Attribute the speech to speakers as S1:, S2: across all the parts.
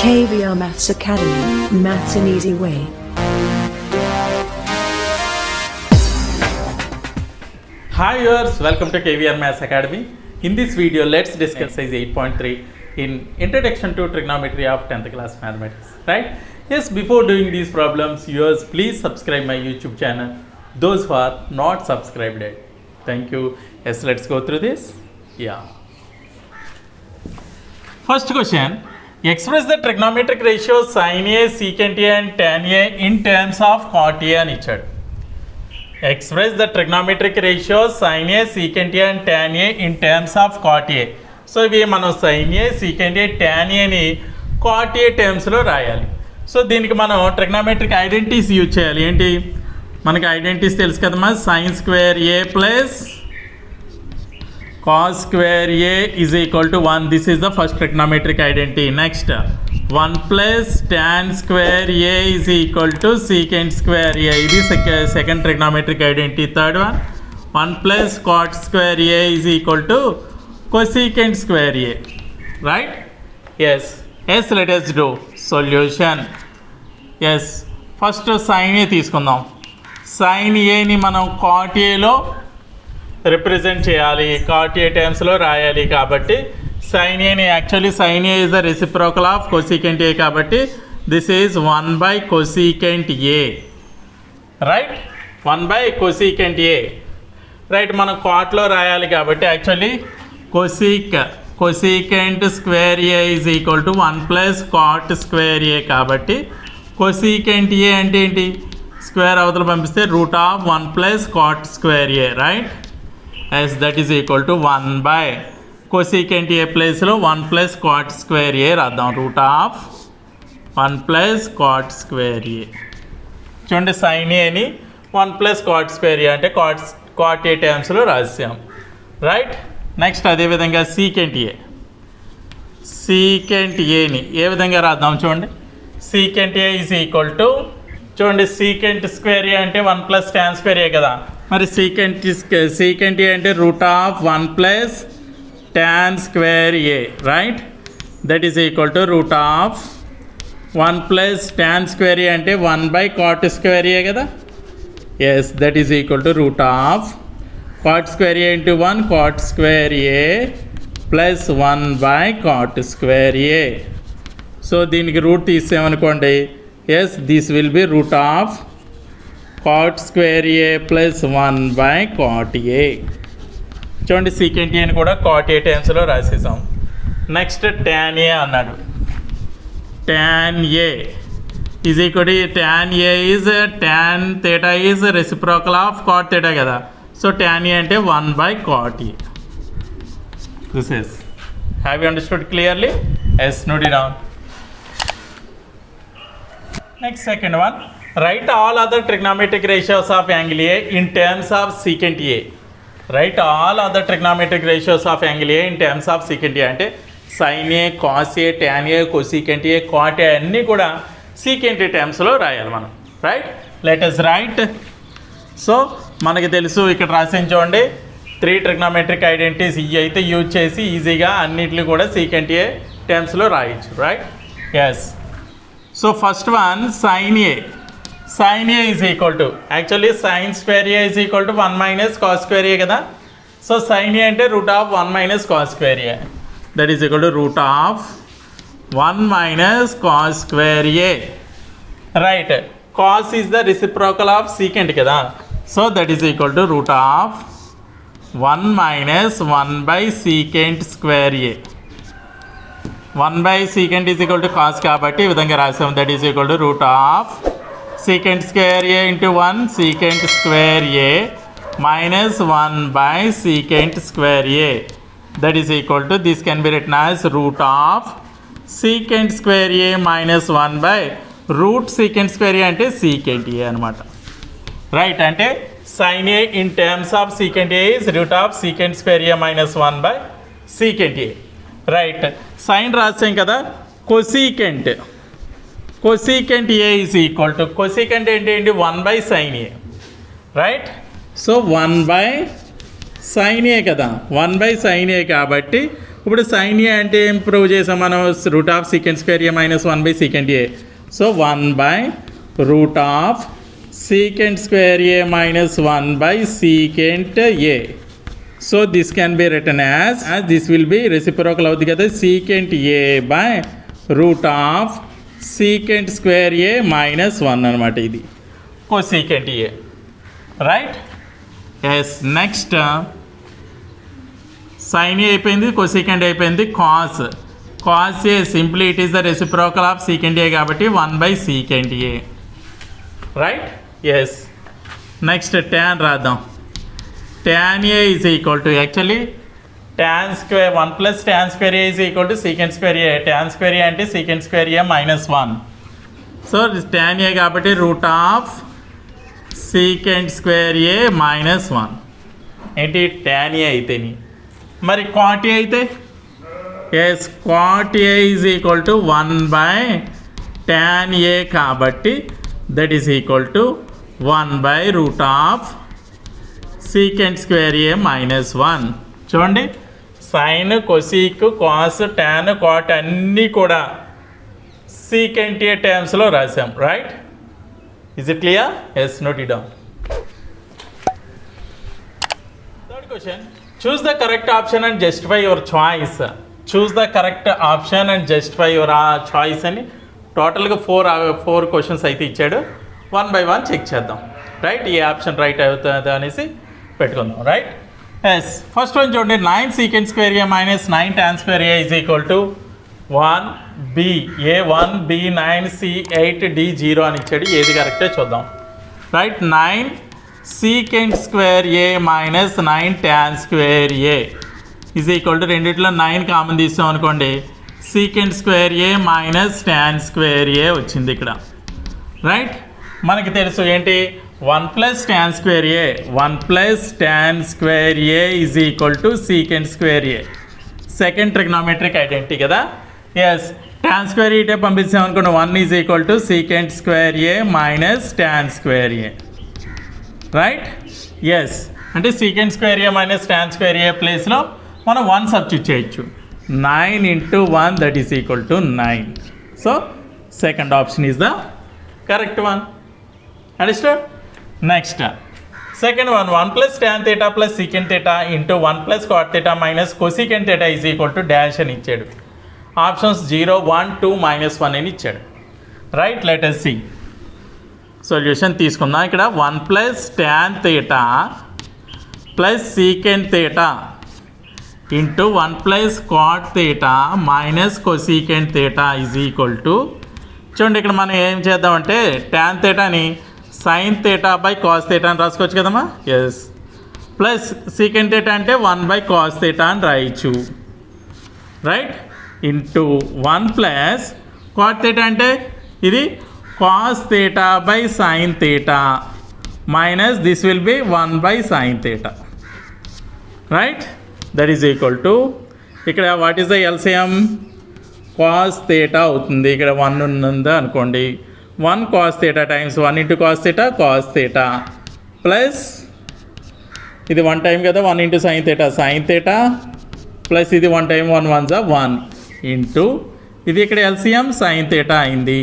S1: KVR Maths Academy, Maths an Easy Way.
S2: Hi viewers, welcome to KVR Maths Academy. In this video, let's discuss exercise 8.3 in Introduction to Trigonometry of 10th class Mathematics. Right? Yes, before doing these problems, viewers, please subscribe my YouTube channel. Those who are not subscribed yet. Thank you. Yes, let's go through this. Yeah. First question. Express the trigonometric ratio sin A, secant A and tan A in terms of cot A and ichad. Express the trigonometric ratio sin A, secant A and tan A in terms of cot A. So, we mano sin A, secant A, tan A ni cot A terms lo rayali. So, దీనికి మనం trigonometric identities use చేయాలి. ఏంటి మనకి identities తెలుసు కదమ్మా. sin square A plus cos square A is equal to 1. This is the first trigonometric identity. Next, 1 plus tan square A is equal to secant square A. It is second trigonometric identity. Third one, 1 plus cot square A is equal to cosecant square A. Right? Yes. Yes, let us do solution. Yes. First sin A తీసుకుందాం. sin A ని మనం cot A లో represent చేయాలి, cot A టర్మ్స్లో రాయాలి. కాబట్టి sin A ని actually sin A is the reciprocal of cosecant A కాబట్టి this is 1 by cosecant A. Right, 1 by cosecant A. Right, మనం కాట్లో రాయాలి కాబట్టి actually cosecant square A is equal to 1 plus cot square A కాబట్టి cosecant A అంటే ఏంటి, square అవతల పంపిస్తే root of 1 plus cot square A. Right, as that is equal to 1 by cosecant A place లో 1 plus cot square A రాద్దాం. Root of 1 plus cot square A. చూడండి sin A ని 1 plus cot square A అంటే cot A టర్మ్స్లో రాసాం. Right, next అదేవిధంగా secant A ని ఏ విధంగా రాద్దాం చూడండి. secant A is equal to చూడండి secant square A అంటే 1 plus tan square A కదా. మరి secant A అంటే root of 1 plus tan square A. Right, that is equal to root of 1 plus tan square A అంటే 1 by cot square A కదా. Yes, that is equal to root of cot square A into 1 cot square A plus 1 by cot square A. So దీనికి root తీసామనుకోండి, yes this will be root of cot square A plus 1 by cot A. చూడండి secant A ని కూడా cot A టర్మ్స్లో రాసేసాం. Next tan A అన్నాడు. tan A is equal to tan A is tan theta is reciprocal of cot theta కదా. So tan A అంటే 1 by cot A. This is, have you understood clearly? Yes, note it down. Next, second one. Write all other trigonometric ratios of angle A in terms of secant A. Write all other trigonometric ratios of angle A in terms of secant A. అంటే sin A, cos A, tan A, cosecant A, cot A అన్నీ కూడా secant A టర్మ్స్లో రాయాలి మనం. Right, let us right. So మనకి తెలుసు ఇక్కడ రాసిన చూడండి 3 trigonometric identities ఇవి అయితే యూజ్ చేసి ఈజీగా అన్నిటిని కూడా secant A టర్మ్స్లో రాయొచ్చు. Right, yes. So first one sin A. sin A is equal to, actually sin square A is equal to 1 minus cos square A కదా. సో sin A అంటే root of 1 minus cos square A. That is equal to root of 1 minus cos square A. Right, cos is the reciprocal of secant కదా. So that is equal to root of 1 minus 1 by secant square A. 1 by secant is equal to cos కాబట్టి ఈ విధంగా రాసాం. That is equal to root of secant square A into 1 secant square A minus 1 by secant square A. That is equal to, this can be written as root of secant square A minus 1 by root secant square A అంటే secant A అనమాట. Right, అంటే sin A in terms of secant A is root of secant square A minus 1 by secant A. Right, sin రాసాం కదా. cosecant A is equal to, cosecant అంటే ఏంటి, 1 by sin A. Right, so 1 by sin A కదా. 1 by sin A కాబట్టి ఇప్పుడు sign A అంటే ఏం prove చేసాం మనం, root of secant square A minus 1 by secant A. So 1 by root of secant square a minus 1 by secant a. So this can be written as this will be reciprocal of the other secant a by root of secant square a minus 1 anamata idi cosecant a, right? Yes, next sin a అయిపోయింది, cosecant అయిపోయింది, cos a simply it is the reciprocal of secant a కాబట్టి 1 by secant a, right? Yes. Next tan రాద్దాం. tan a is equal to actually tan square 1 plus tan square a is equal to secant square a. tan square a అంటే secant square a minus 1. So tan a కాబట్టి root of secant square a minus 1 ఏంటి tan a అయితేని. మరి cot a అయితే yes cot a is equal to 1 by tan a కాబట్టి that is equal to 1 by root of secant square a minus 1. చూడండి sine, cosec, cos, tan, cot అన్నీ కూడా secant A టర్మ్స్లో రాసాం, right? Is it clear? Yes, note it down. Third question, choose the correct option and justify your choice. Choose the correct option and justify your choice అని టోటల్గా four questions అయితే ఇచ్చాడు. 1 by 1 check చేద్దాం, right? ఏ option right అవుతుంది అనేసి పెట్టుకుందాం, right? Yes, first one చూడండి, 9 secant square a minus 9 tan square a is equal to 1 b, a 1 b 9 c 8 d 0 అని ఇచ్చాడు. ఏది కరెక్టే చూద్దాం, right? 9 secant square a minus 9 tan square a is equal to రెండిట్లో 9 కామన్ తీస్తాం అనుకోండి, secant square a minus tan square a వచ్చింది ఇక్కడ, రైట్? మనకి తెలుసు ఏంటి, 1 plus tan square a, 1 plus tan square a is equal to secant square a. Second trigonometric identity కదా. Yes, tan square a ఇటే పంపిస్తాం అనుకోండి, 1 is equal to secant square a minus tan square a, right? Yes, అంటే secant square a minus tan square a ప్లేస్లో మనం 1 substitute చేయొచ్చు. 9 into 1 that is equal to 9. So second option is the correct one. Understood? Next, second one, 1 plus tan theta plus secant theta into 1 plus cot theta minus cosecant theta is equal to dash అని ఇచ్చాడు. Options 0 1 2 -1 అని ఇచ్చాడు, right? Let us see solution తీసుకుందాం. ఇక్కడ 1 plus tan theta plus secant theta into 1 plus cot theta minus cosecant theta is equal to, చూడండి ఇక్కడ మనం ఏం చేద్దామంటే tan thetaని sin theta by cos theta అని రాసుకోవచ్చు కదమ్మా. ఎస్, ప్లస్ secant theta అంటే 1 by cos theta అని రాయొచ్చు, right? Into 1 plus cot theta అంటే ఇది cos theta by sin theta minus this will be 1 by sin theta, right? That is equal to, ఇక్కడ what is the LCM, cos theta అవుతుంది. ఇక్కడ 1 ఉన్నది అనుకోండి, 1 cos theta times 1 into cos theta plus ఇది 1 time కదా, 1 into sin theta plus ఇది 1 time 1 1 జా 1 into ఇది ఇక్కడ ఎల్సిఎం sin theta అయింది.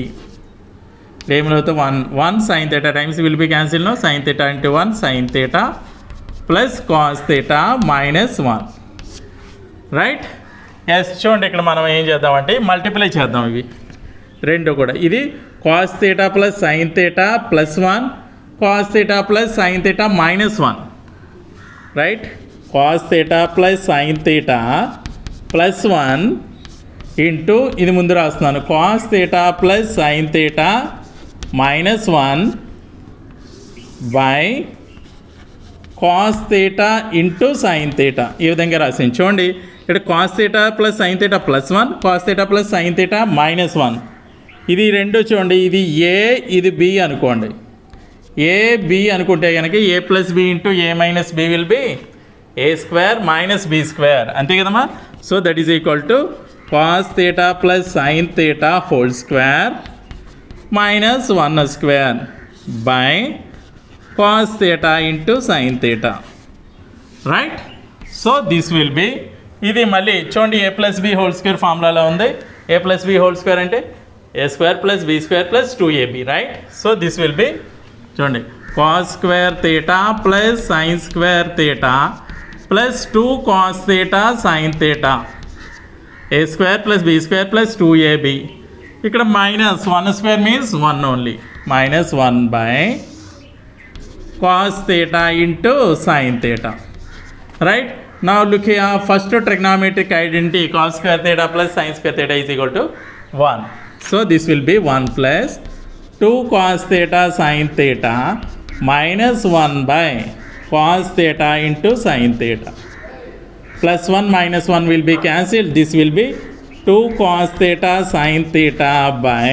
S2: ఏమవుతుంది, 1 sin theta times will be cancel, no sin theta into 1 sin theta plus cos theta minus 1, right? Yes, చూడండి ఇక్కడ మనం ఏం చేద్దామంటే మల్టిప్లై చేద్దాం ఇవి రెండు కూడా. ఇది cos theta plus sin theta plus 1, cos theta plus sin theta minus 1, right? cos theta plus sin theta plus 1 into ఇది ముందు రాస్తున్నాను, cos theta plus sin theta minus 1 by cos theta into sin theta, ఈ విధంగా రాసింది. చూడండి ఇక్కడ cos theta plus sin theta plus 1, cos theta plus sin theta minus 1, ఇది రెండు చూడండి, ఇది ఏ ఇది బి అనుకోండి. ఏ బి అనుకుంటే కనుక A plus B into A minus B will be A square minus B square, అంతే కదమ్మా. So that is equal to cos theta plus sin theta whole square minus 1 square by cos theta into sin theta, right? So this will be ఇది మళ్ళీ చూడండి A plus B whole square ఫార్ములాలో ఉంది. A plus B whole square అంటే A square plus B square plus 2ab, right? So this will be చూడండి cos square theta plus sine square theta plus 2 cos theta sine theta A square plus B square plus 2ab. ఇక్కడ minus 1 square means 1 only, minus 1 by cos theta into sine theta, right? Now look here, first trigonometric identity cos square theta plus sin square theta is equal to 1. So this will be 1 plus 2 cos theta sin theta minus 1 by cos theta into sin theta. Plus 1 minus 1 will be cancelled. This will be 2 cos theta sin theta by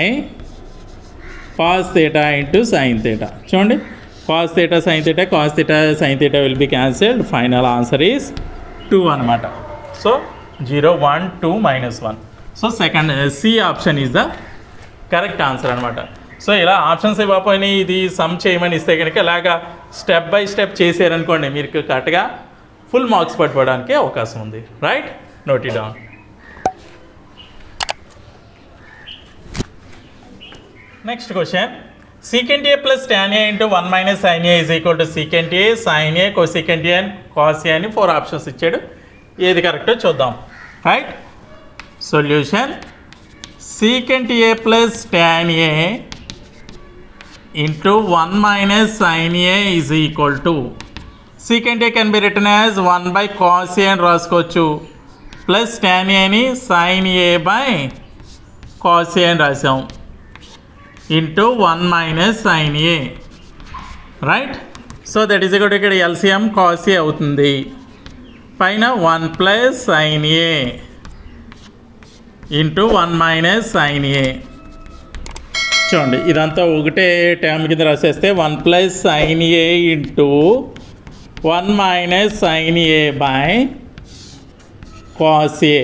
S2: cos theta into sin theta. చూడండి cos theta sin theta will be cancelled. Final answer is 2 అనమాట. So 0 1 2 minus 1. So second C option is the correct answer అనమాట. So ఇలా options ఇవ్వకపోయినాయి ఇది sum చేయమని ఇస్తే కనుక ఇలాగా స్టెప్ బై స్టెప్ చేశారనుకోండి మీరు కరెక్ట్గా ఫుల్ మార్క్స్ పట్టుకోవడానికి అవకాశం ఉంది, right? Note it down. Next question, secant a plus tan a into 1 minus sin a is equal to secant a, sin a, cosecant a and cos a అని 4 options ఇచ్చాడు. ఏది కరెక్టో చూద్దాం, right? Solution secant a plus tan a into 1 minus sin a is equal to secant a can be written as 1 by cos a అని రాసుకోవచ్చు, plus tan a ని sin a by cos a అని రాసాం, into 1 minus sin a, right? So that is equal to ఇక్కడ LCM cos a అవుతుంది, పైన 1 plus sin a into 1 minus sin a. చూడండి ఇదంతా ఒకటే టర్మ్ కింద రాసేస్తే 1 plus sin a into 1 minus sin a by cos a,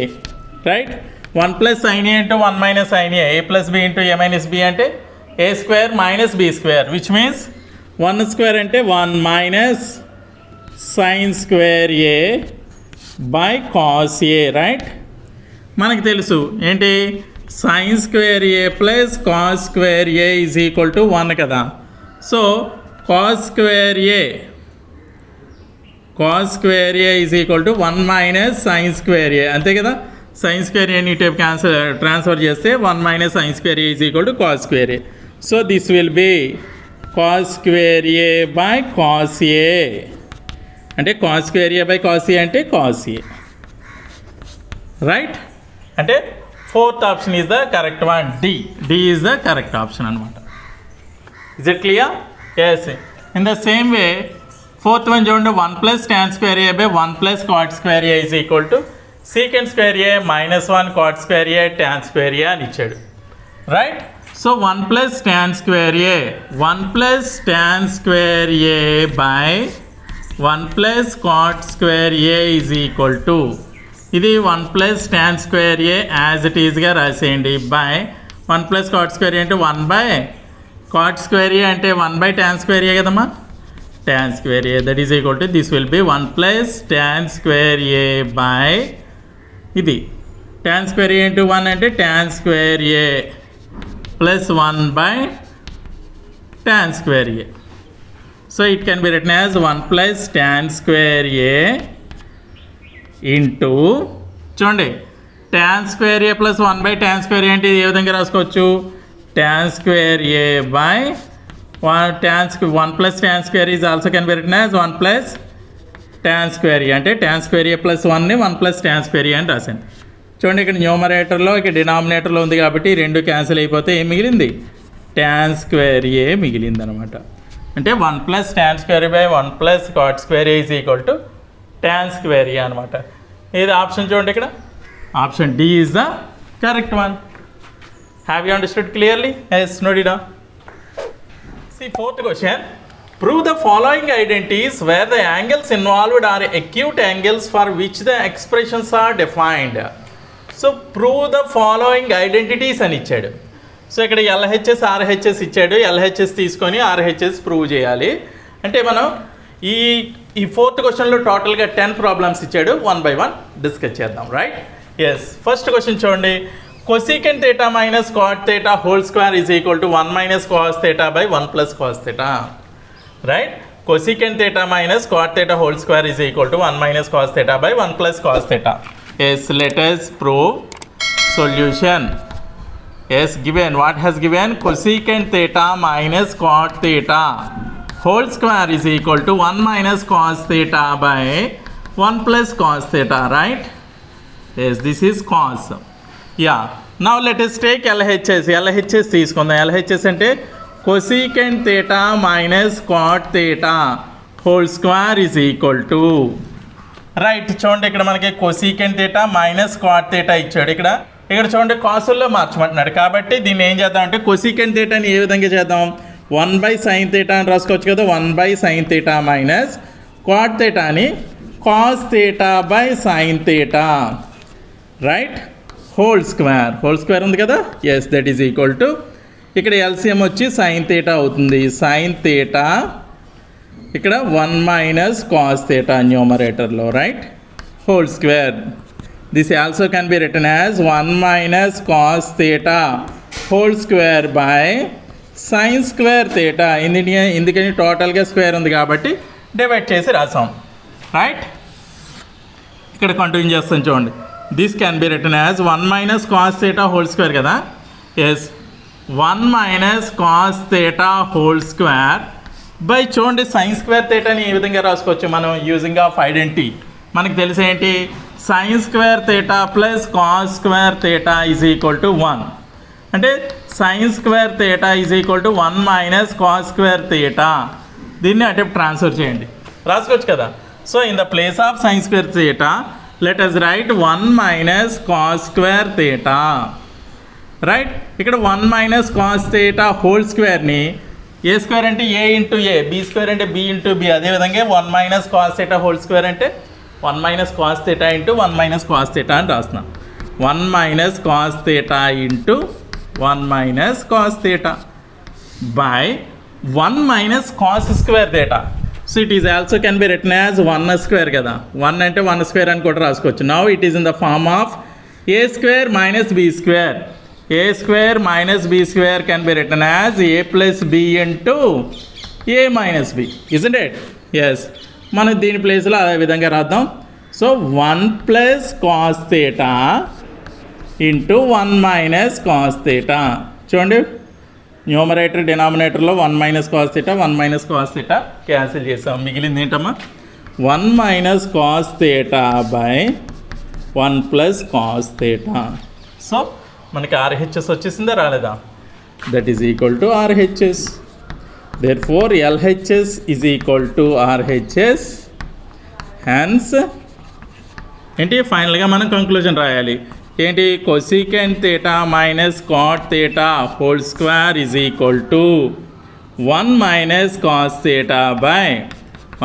S2: right? 1 plus sin a into 1 minus sin a, a plus b into a minus b అంటే a square minus b square, which means 1 square అంటే 1 minus sin square a by cos a, right? మనకు తెలుసు ఏంటి sin square a plus cos square a is equal to 1 కదా. So cos square a is equal to 1 minus sin square a, అంతే కదా. sin square a ని type transfer చేస్తే 1 minus sin square a is equal to cos square a. So this will be cos square a by cos a, అంటే cos square a by cos a అంటే cos a, right? అంటే fourth option is the correct one. D is the correct option అనమాట. Is it clear? Yes. In the same way fourth one చూడండి 1 plus tan square a by 1 plus cot square a is equal to secant square a minus 1 cot square a tan square a అని ఇచ్చాడు, right? So 1 plus tan square a, 1 plus tan square a by 1 plus cot square a is equal to, ఇది 1 plus tan square a as it is గా రాసేయండి by 1 plus cot square a అంటే 1 by cot square a అంటే 1 by tan square a కదమ్మా, tan square a, that is equal to this will be 1 plus tan square a by ఇది tan square a into 1 అంటే tan square a plus 1 by tan square a. So it can be written as 1 plus tan square a into చూడండి tan square a plus 1 by tan square a అంటే ఏ విధంగా రాసుకోవచ్చు, tan square a by 1 plus tan square is also can be written as 1 plus tan square a, అంటే tan square a plus 1 ని 1 plus tan square a అని రాశాను. చూడండి ఇక్కడ న్యూమరేటర్లో ఇక్కడ డినామినేటర్లో ఉంది కాబట్టి రెండు క్యాన్సిల్ అయిపోతే ఏం మిగిలింది, tan square a మిగిలింది అనమాట. అంటే 1 plus tan square a by 1 plus cot square a is equal to tan square a అనమాట. ఏది ఆప్షన్ చూడండి ఇక్కడ option D is the correct one. Have you understood clearly? Yes, note it down. See fourth question. Prove the following identities where the angles involved are acute angles for which the expressions are defined. So prove the following identities అని ఇచ్చాడు. So ఇక్కడ LHS RHS ఇచ్చాడు, LHS తీసుకొని RHS prove చేయాలి. అంటే మనం ఈ fourth క్వశ్చన్లో టోటల్గా 10 ప్రాబ్లమ్స్ ఇచ్చాడు. 1 by 1 డిస్కస్ చేద్దాం. Right, yes. ఫస్ట్ క్వశ్చన్ చూడండి. cosecant theta minus cot theta whole square is equal to 1 minus cos theta by 1 plus cos theta. Right? Cosecant theta minus cot theta whole square is equal to 1 minus cos theta by 1 plus cos theta. Yes, let us prove. Solution. Yes, given. What has given? Cosecant theta minus cot theta whole square is equal to 1 minus cos theta by 1 plus cos theta. Right? Yes, this is cos. Yeah. Now let us take LHS. LHS తీసుకుందాం. LHS అంటే cosecant theta minus cot theta whole square is equal to. Right, చూడండి ఇక్కడ మనకి cosecant theta minus cot theta ఇచ్చాడు. ఇక్కడ చూడండి కాసుల్లో మార్చమంటున్నాడు. కాబట్టి దీన్ని ఏం చేద్దాం అంటే cosecant thetaని ఏ విధంగా చేద్దాం? 1 by sin theta అని రాసుకోవచ్చు కదా. 1 by sin theta minus cot theta అని cos theta by sin theta. Right, whole square ఉంది కదా. Yes, that is equal to ఇక్కడ ఎల్సిఎం వచ్చి సైన్ థీటా అవుతుంది. సైన్ థీటా ఇక్కడ 1 మైనస్ కాస్ థీటా న్యూమరేటర్లో. Right, whole square. This also can be written as 1 minus cos theta whole square by sine square theta. ఎందుకని టోటల్గా square ఉంది కాబట్టి divide చేసి రాసాం. రైట్, ఇక్కడ కంటిన్యూ చేస్తాం చూడండి. This can be written as 1 minus cos theta whole square kada. Yes, 1 minus cos theta whole square by చూడండి sin square theta ni ఏ విధంగా రాసుకోవచ్చు మనం యూజింగ్ ఆఫ్ ఐడెంటిటీ. మనకు తెలిసి ఏంటి? sin square theta plus cos square theta is equal to 1. అంటే sin square theta is equal to 1 minus cos square theta. దీన్ని అంటే ట్రాన్స్ఫర్ చేయండి, రాసుకోవచ్చు కదా. So in the place of sin square theta let us write 1 minus cos square theta. Right, ఇక్కడ 1 minus cos theta whole square ని a square అంటే a into a, b square అంటే b into b, అదేవిధంగా 1 minus cos theta whole square అంటే 1 minus cos theta into 1 minus cos theta అని రాస్తున్నాం. 1 minus cos theta into 1 minus cos theta by 1 minus cos square theta. So it is also can be written as 1 square kada. 1 అంటే 1 square అని కూడా రాసుకోవచ్చు. Now it is in the form of a square minus b square. a square minus b square can be written as a plus b into a minus b, isn't it? Yes, మనం దీని ప్లేస్లో అదే విధంగా రాద్దాం. So 1 plus cos theta into 1 minus cos theta. చూడండి, numerator డినామినేటర్లో 1 minus cos theta 1 minus cos theta cancel చేసాం. మిగిలింది ఏంటమ్మా? 1 minus cos theta by 1 plus cos theta. So మనకి ఆర్హెచ్ఎస్ వచ్చేసిందా రాలేదా? That is equal to RHS. Therefore LHS is equal to RHS. Hence ఏంటి? ఫైనల్గా మనం కంక్లూజన్ రాయాలి. ఏంటి? cosecant theta minus cot theta whole square is equal to 1 minus cos theta by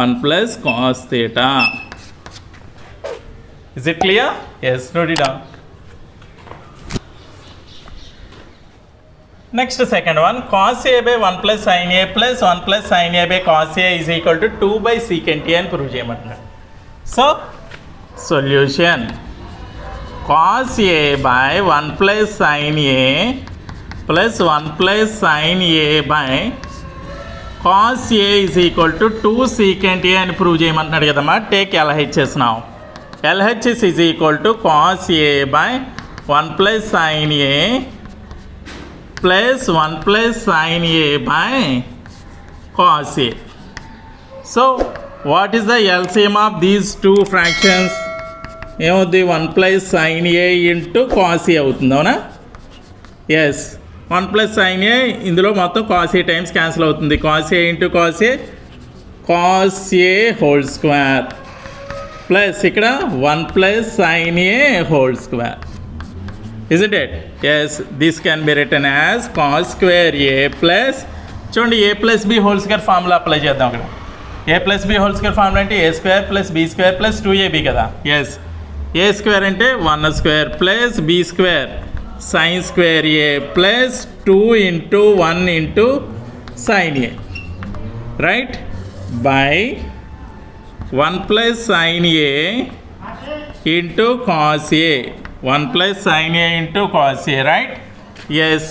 S2: 1 plus cos theta. Is it clear? Yes, note it down. Next, second one, cos a by 1 plus sin a plus 1 plus sin a by cos a is equal to 2 by secant a అని prove చేయమంటున్నాడు. So solution cos a by 1 plus sin a plus 1 plus sin a by cos a is equal to 2 secant a అని prove చేయమంటున్నాడు కదమ్మా. Take LHS now. LHS is equal to cos a by 1 plus sin a plus 1 plus sin a by cos a. So what is the LCM of these two fractions? ఏమవుతుంది? 1 plus sine ఏ into cos ఏ అవుతుంది, అవునా? Yes, 1 plus sine ఏ, ఇందులో మొత్తం cos A times cancel అవుతుంది. Cos A into cos A whole square plus ఇక్కడ 1 plus sine A whole square. isn't it? Yes, this can be written as cos square a plus, చూడండి a plus b whole square formula apply చేద్దాం. ఇక్కడ a plus b whole square formula అంటే a square plus b square plus 2ab కదా. Yes, a square అంటే 1 square plus b square sine square a plus 2 into 1 into sine a, right, by 1 plus sin A into cos A. 1 plus sin A into cos A, right? Yes.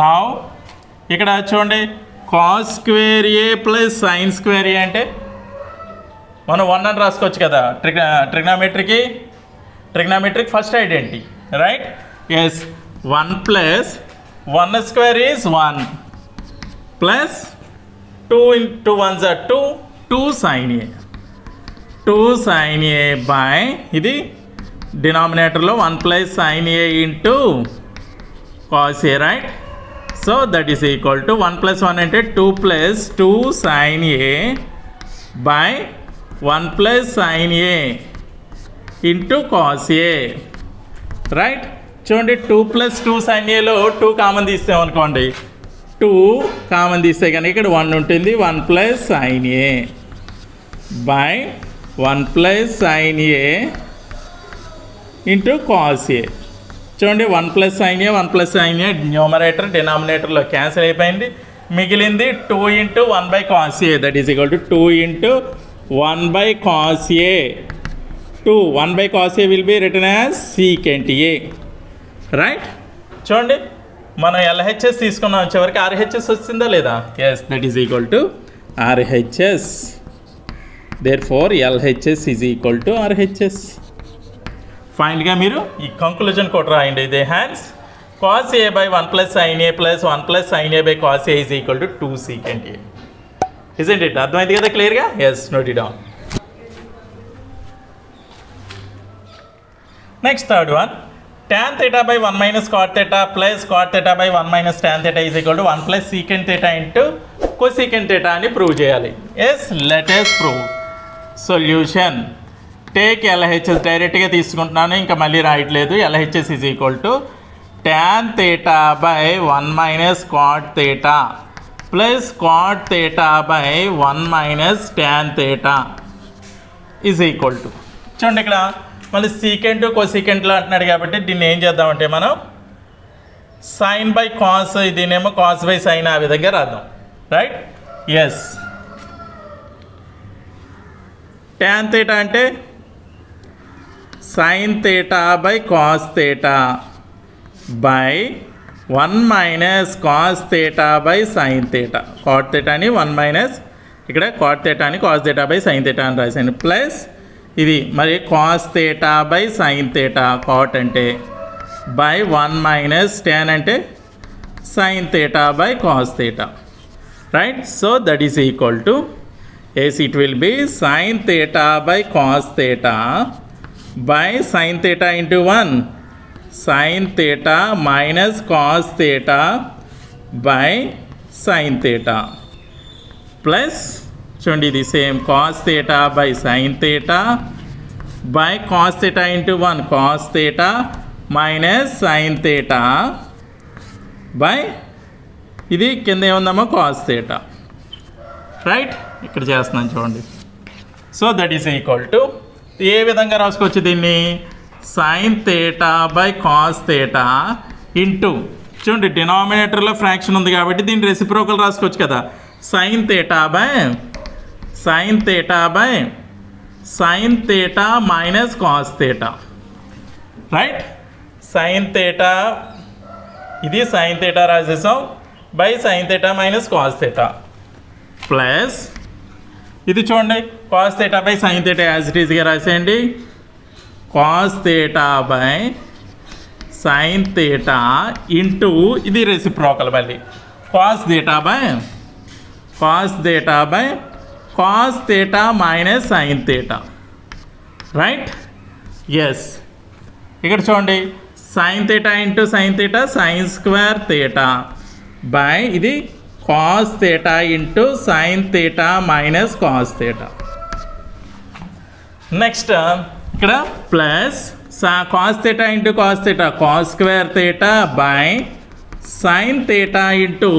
S2: Now ఇక్కడ చూడండి cos square A plus sin square A అంటే మనం 1 అని రాసుకోవచ్చు కదా trigonometric first identity, right? Yes. 1 plus 1 square is 1 plus 2 into 1 is 2, 2 sin A. 2 sin A by ఇది డినామినేటర్లో 1 plus sin A into cos A, right? So that is equal to 1 plus 1 అంటే 2 plus 2 sin A by 1 plus sin A into cos A, right? చూడండి 2 plus 2 sin Aలో 2 common తీస్తామనుకోండి, 2 common తీస్తే కనుక ఇక్కడ 1 ఉంటుంది. 1 plus sin A by 1 plus sin A into cos A. చూడండి 1 plus sin A 1 plus sin A numerator డినామినేటర్లో cancel అయిపోయింది. మిగిలింది 2 into 1 by cos A, that is equal to 2 into 1 by cos A. 1 by cos A will be written as secant A, right? చూడండి మనం LHS తీసుకున్నాం, చివరికి RHS వచ్చిందా లేదా? Yes, that is equal to RHS. therefore LHS is equal to RHS. ఫైనల్గా మీరు ఈ conclusion కూడా రాయండి. ఇది హ్యాన్స్ cos A by 1 plus sin A plus 1 plus sin A by cos A is equal to 2 secant A. isn't it? అర్థమైంది కదా క్లియర్గా? Yes, note it down. Next, third one, tan theta by 1 minus cot theta plus cot theta by 1 minus tan theta is equal to 1 plus secant theta into cosecant theta అని prove చేయాలి. Yes, let us prove. Solution. Take LHS, డైరెక్ట్గా తీసుకుంటున్నాను, ఇంకా మళ్ళీ రాయట్లేదు. LHS is equal to tan theta by 1 minus cot theta plus cot theta by 1 minus tan theta is equal to. చూడండి ఇక్కడ మళ్ళీ secant కోసీకెంట్లో అంటున్నాడు కాబట్టి దీన్ని ఏం చేద్దామంటే మనం సైన్ బై కాస్, దీనేమో కాస్ బై సైన్, ఆ విధంగా రాద్దాం, రైట్? ఎస్. ట్యాన్ థీటా అంటే sine theta by cos theta by 1 minus cos theta by sine theta. Cot థీటాని 1 మైనస్, ఇక్కడ కాట్ థీటాని cos theta by sine theta అని రాశాను, ప్లస్ ఇది మరి cos theta by sine theta, cot అంటే by 1 minus tan అంటే sine theta by cos theta, right? So that is equal to yes, it will be sine theta by cos theta by sine theta into 1 sine theta minus cos theta by sine theta plus చూడండి ఇది same cos theta by sine theta by cos theta into 1 cos theta minus sine theta by ఇది కింద ఏముందమ్మా cos theta, right? ఇక్కడ చేస్తున్నాను చూడండి. So that is equal to ఏ విధంగా రాసుకోవచ్చు దీన్ని? Sine theta by cos theta into, చూడండి డినామినేటర్లో ఫ్రాక్షన్ ఉంది కాబట్టి దీన్ని రెసిప్రోకల్ రాసుకోవచ్చు కదా. Sine theta by sine theta by sine theta minus cos theta, right? Sine theta, ఇది సైన్ థీటా రాసేసాం, by sine theta minus cos theta plus ఇది చూడండి cos theta by sine theta as it ఈస్గా రాసేయండి. Cos theta by sine theta into ఇది reciprocal, మళ్ళీ cos theta by cos theta minus sine theta, right? Yes. ఇక్కడ చూడండి sine theta into sine theta sign square theta by ఇది cos theta into sine theta minus cos theta. Next ఇక్కడ plus cos theta into cos theta cos square theta by sine theta into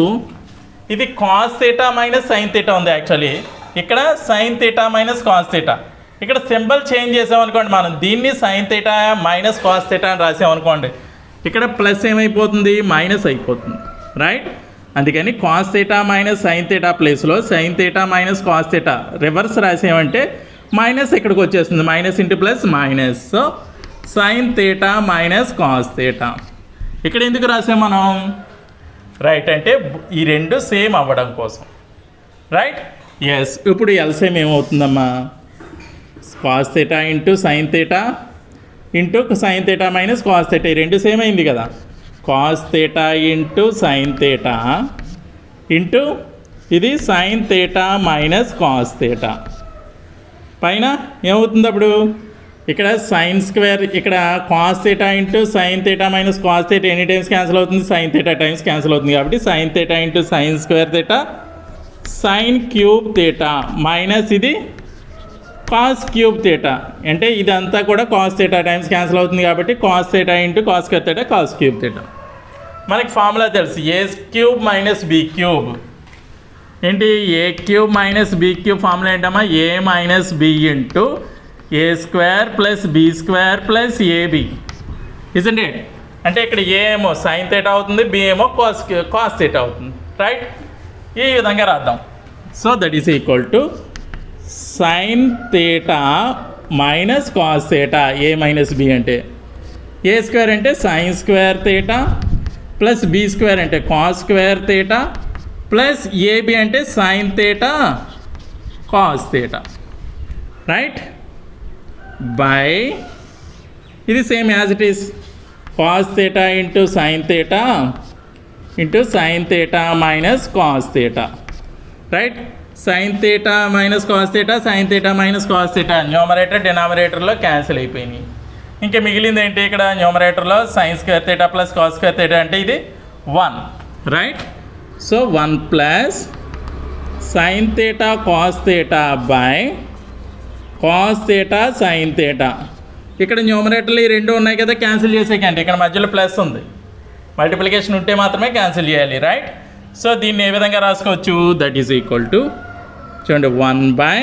S2: ఇది cos theta minus sine theta ఉంది. Actually ఇక్కడ sine theta minus cos theta, ఇక్కడ symbol change చేసామనుకోండి, మనం దీన్ని sine theta minus cos theta అని రాసామనుకోండి, ఇక్కడ ప్లస్ ఏమైపోతుంది? మైనస్ అయిపోతుంది, రైట్? అందుకని cos theta minus sine theta ప్లేస్లో sine theta minus cos theta reverse రాసామంటే minus ఇక్కడికి వచ్చేస్తుంది, minus into plus minus. So sign theta minus cos theta. ఇక్కడ ఎందుకు రాసాం మనం? రైట్, అంటే ఈ రెండు సేమ్ అవ్వడం కోసం. Right, yes. ఇప్పుడు ఎల్సిఎం ఏమవుతుందమ్మా? Cos theta into sine theta into sine theta minus cos theta. ఈ రెండు సేమ్ అయింది కదా. Cos theta into sine theta into ఇది sine theta minus cos theta. పైన ఏమవుతుంది అప్పుడు? ఇక్కడ సైన్ స్క్వేర్, ఇక్కడ cos theta into sine theta minus cos theta ఎన్ని టైమ్స్ క్యాన్సిల్ అవుతుంది? సైన్ థీటా టైమ్స్ క్యాన్సిల్ అవుతుంది. కాబట్టి sine theta into sine square theta sine cube theta minus ఇది కాస్ క్యూబ్ థీటా. అంటే ఇదంతా కూడా కాస్ థీటా టైమ్స్ క్యాన్సిల్ అవుతుంది కాబట్టి cos theta into cos square theta cos cube theta. మనకి ఫార్ములా తెలుసు, A cube minus B cube. ఏంటి? A cube minus B cube formula ఏంటమ్మా? A minus B into A square plus B square plus AB. Isn't it? అంటే ఇక్కడ A ఏమో sine theta అవుతుంది, B ఏమో cos theta అవుతుంది. Right, ఈ విధంగా రాద్దాం. So that is equal to sine theta minus cos theta A minus B. అంటే ఏ స్క్వేర్ అంటే sine square theta plus B square అంటే cos square theta plus AB అంటే sine theta cos theta. Right, by ఇది same as it is cos theta into sine theta minus cos theta. Right, sine theta minus cos theta, sine theta minus cos theta numerator డినామినేటర్లో cancel అయిపోయినాయి. ఇంకా మిగిలింది ఏంటి? ఇక్కడ న్యూమరేటర్లో sine square theta plus cos square theta అంటే ఇది 1. Right, so 1 plus sign theta cos theta by cos theta sine theta. ఇక్కడ న్యూమరేటర్లు ఈ రెండు ఉన్నాయి కదా, క్యాన్సిల్ చేసేకండి. ఇక్కడ మధ్యలో ప్లస్ ఉంది, మల్టిప్లికేషన్ ఉంటే మాత్రమే క్యాన్సిల్ చేయాలి. రైట్, సో దీన్ని ఏ విధంగా రాసుకోవచ్చు? దట్ ఈజ్ ఈక్వల్ టు చూడండి 1 by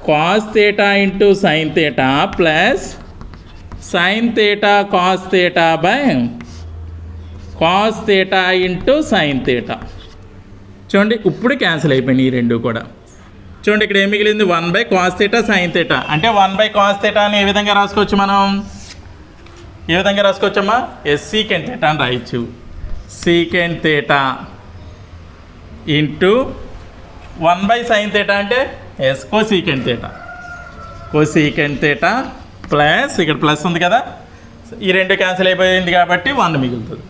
S2: cos theta into sine theta plus sign theta cos theta by cos theta into sine theta. చూడండి ఇప్పుడు క్యాన్సిల్ అయిపోయినాయి ఈ రెండు కూడా. చూడండి ఇక్కడ ఏం మిగిలింది? 1 by cos theta sine theta. అంటే 1 బై కాస్ థీటా అని ఏ విధంగా రాసుకోవచ్చు మనం? ఏ విధంగా రాసుకోవచ్చమ్మా? సీకెంట్ థీటా అని రాయొచ్చు. Secant theta into 1 by sine theta అంటే cosecant theta. Cosecant theta plus ఇక్కడ ప్లస్ ఉంది కదా, ఈ రెండు క్యాన్సిల్ అయిపోయింది కాబట్టి 1 మిగులుతుంది.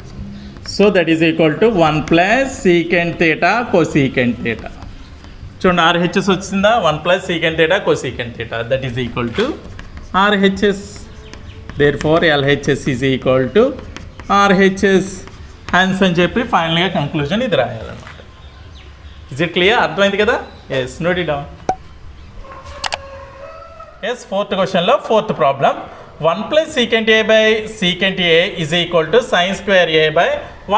S2: So that is equal to 1 plus secant theta cosecant theta. చూడండి ఆర్హెచ్ఎస్ వచ్చిందా? 1 plus secant theta cosecant theta that is equal to RHS. Therefore LHS is equal to RHS hence అని చెప్పి ఫైనల్గా కంక్లూజన్ ఇది రాయాలన్నమాట. Is it clear? అర్థమైంది కదా? Yes, note it down. Yes, fourth క్వశ్చన్లో fourth problem 1 plus secant A by secant A is equal to sine square A by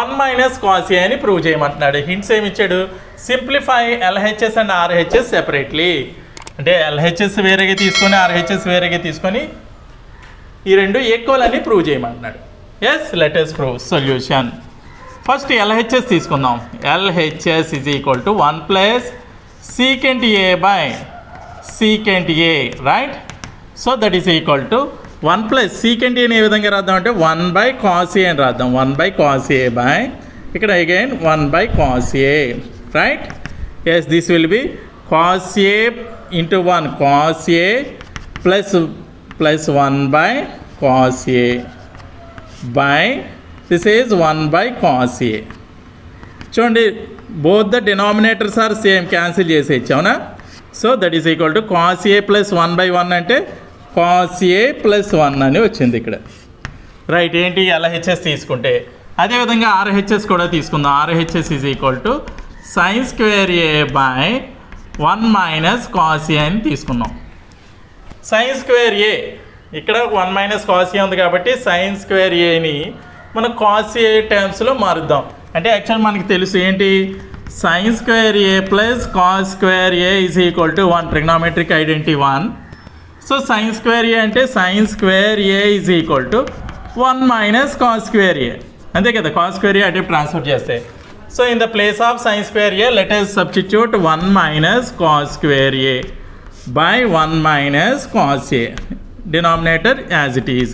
S2: 1 minus cos A అని prove చేయమంటున్నాడు. Hints ఏమి ఇచ్చాడు? Simplify LHS and RHS separately. అంటే LHS వేరేగా తీసుకొని RHS వేరేగా తీసుకొని ఈ రెండు ఈక్వల్ అని ప్రూవ్ చేయమంటున్నాడు. Yes, let us prove solution. First LHS తీసుకుందాం. LHS is equal to 1 plus secant A by secant A. Right, so that is equal to 1 plus secant ఏని ఏ విధంగా రాద్దాం అంటే 1 బై కాస్ ఏ అని రాద్దాం. 1 బై కాస్ ఏ బై ఇక్కడ again 1 by cos A. Right, yes, this will be cos A into 1 cos A plus 1 by cos A by this is 1 by cos A. చూడండి both the denominators are same, cancel చేసేయచ్చు అవునా? So that is equal to cos A plus 1 by 1 అంటే cos A plus 1 అని వచ్చింది ఇక్కడ. Right, ఏంటి? LHS తీసుకుంటే అదేవిధంగా ఆర్హెచ్ఎస్ కూడా తీసుకుందాం. RHS is equal to sine square A by 1 minus cos A అని తీసుకున్నాం. సైన్ స్క్వేర్ ఏ ఇక్కడ 1 మైనస్ కాస్ ఏ ఉంది కాబట్టి సైన్ స్క్వేర్ ఏని మనం కాస్ ఏ టర్మ్స్లో మారుద్దాం. అంటే యాక్చువల్ మనకి తెలుసు ఏంటి? Sine square A plus cos square A is equal to 1, trigonometric identity 1. So sine square A అంటే sine square A is equal to 1 minus cos square A. అంతే కదా, cos square A అటు transfer చేస్తే. So in the place of sine square A let us substitute 1 minus cos square A by 1 minus cos A, denominator as it is.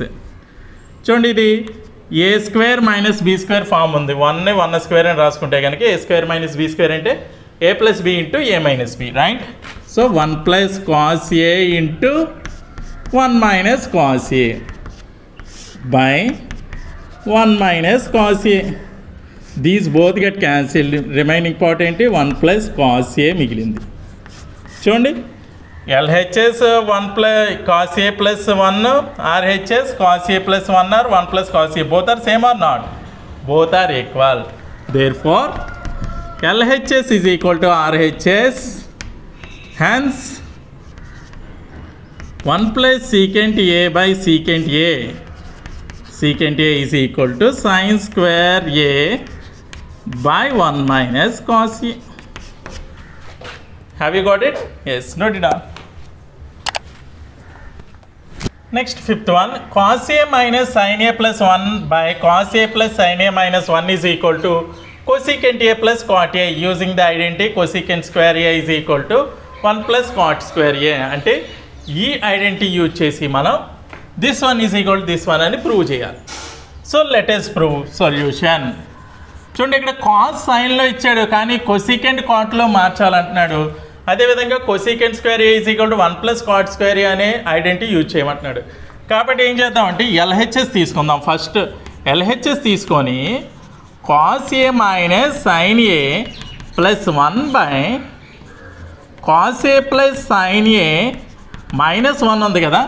S2: చూడండి ఇది A square minus B square form ఉంది, 1 square అని రాసుకుంటే కనుక A square minus B square అంటే A plus B into A minus B, right? So 1 plus cos A into 1 minus cos A by 1 minus cos A. These both get cancelled, remaining part ఏంటి 1 plus cos ఏ మిగిలింది. చూడండి LHS 1 plus cos A plus 1, RHS cos A plus 1 or 1 plus cos A, both are same or not? Both are equal. Therefore LHS is equal to RHS, hence 1 plus secant A by secant A, secant A is equal to sin square A by 1 minus cos A. Have you got it? Yes, note it down. Next, fifth one, cos A minus sin A plus 1 by cos A plus sin A minus 1 is equal to cosecant A plus cot A. Using the identity cosecant square A is equal to 1 plus cot square A. అంటే ఈ identity use చేసి మనం this one is equal to this one అని prove చేయాలి. So let us prove solution. చూడండి ఇక్కడ cos సైన్లో ఇచ్చాడు కానీ కొసికెంట్ కాట్లో మార్చాలంటున్నాడు. అదేవిధంగా cosecant square A is equal to 1 plus cot square A అనే ఐడెంటిటీ యూజ్ చేయమంటున్నాడు. కాబట్టి ఏం చేద్దామంటే LHS తీసుకుందాం. ఫస్ట్ LHS తీసుకొని cos A minus sine A plus 1 by cos A plus sine A minus 1 ఉంది కదా,